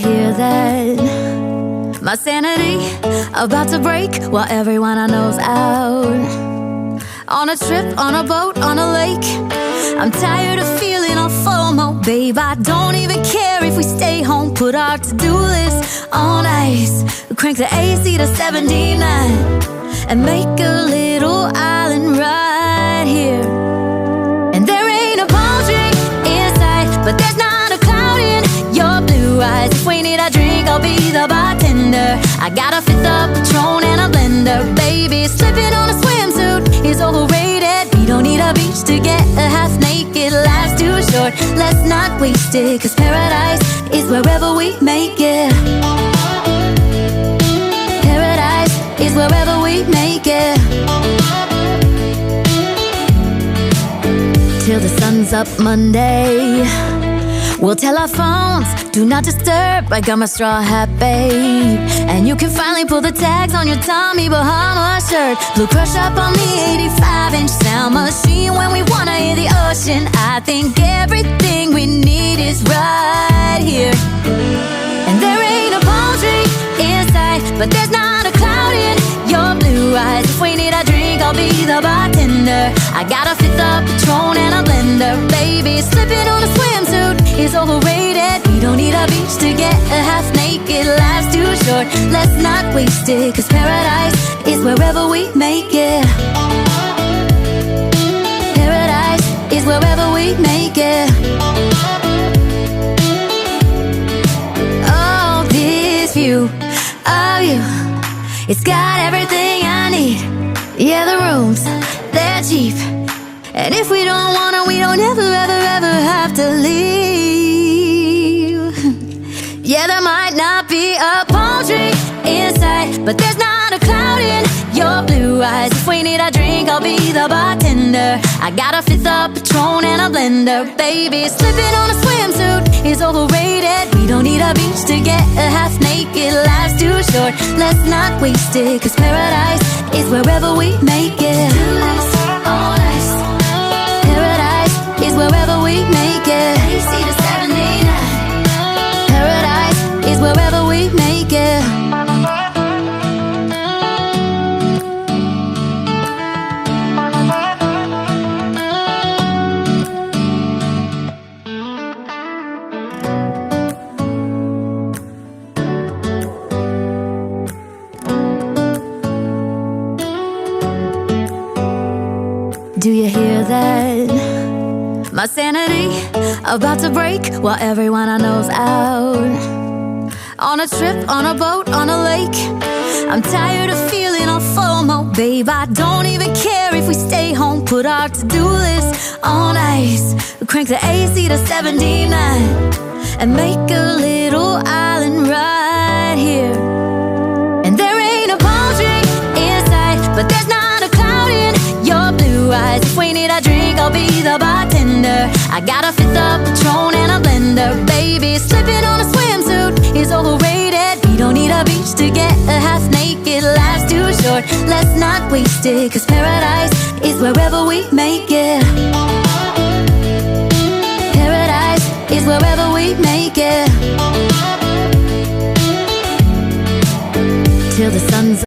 hear that? My sanity about to break while everyone I know's out. On a trip, on a boat, on a lake. I'm tired of feeling all FOMO, babe. I don't even care if we stay home. Put our to-do list on ice. Crank the AC to 79 and make a little island right here. And there ain't a palm tree in sight, but there's not a cloud in your blue eyes. If we need a drink, I'll be the bartender. I got a fifth of Patron and a blender. Baby, slipping on a swimsuit is overrated. We don't need a beach to get a half naked. Life's too short, let's not waste it, 'cause paradise is wherever we make it. Paradise is wherever we make it. Till the sun's up Monday, we'll tell our phones, do not disturb. I got my straw hat, babe, and you can finally pull the tags on your Tommy Bahama shirt. Blue crush up on the 85-inch sound machine when we wanna hear the ocean. I think everything we need is right here. And there ain't a palm tree in sight, but there's not a cloud in your blue eyes. If we need a drink, I'll be the bartender. I got a fifth of Patron and a blender. Baby, slipping on a swimsuit is overrated. We don't need a beach to get a half naked. Life's too short, let's not waste it, 'cause paradise is wherever we make it. Paradise is wherever we make it. Oh, this view of you, it's got everything I need. Yeah, the rooms, they're cheap, and if we don't want it, we don't ever, ever, ever have to leave. Yeah, there might not be a palm tree in sight, but there's not a cloud in your blue eyes. If we need a drink, I'll be the bartender. I got a fifth of Patron and a blender. Baby, slipping on a swimsuit is overrated. We don't need a beach to get a half naked. Life's too short, let's not waste it, 'cause paradise is wherever we make it. Paradise is wherever we make it. Paradise is wherever we make it. Do you hear that? My sanity about to break while everyone I know's out. On a trip, on a boat, on a lake. I'm tired of feeling all FOMO, babe. I don't even care if we stay home. Put our to-do list on ice. Crank the AC to 79 and make a little island right here. And there ain't a palm tree in sight, but there's not a cloud in your blue eyes. If we need a drink, I'll be the bartender. I got a fifth of Patron and a blender. Baby, slipping on a swimsuit is overrated. We don't need a beach to get a half naked. Life's too short, let's not waste it, 'cause paradise is wherever we make it. Paradise is wherever we make it. Till the sun's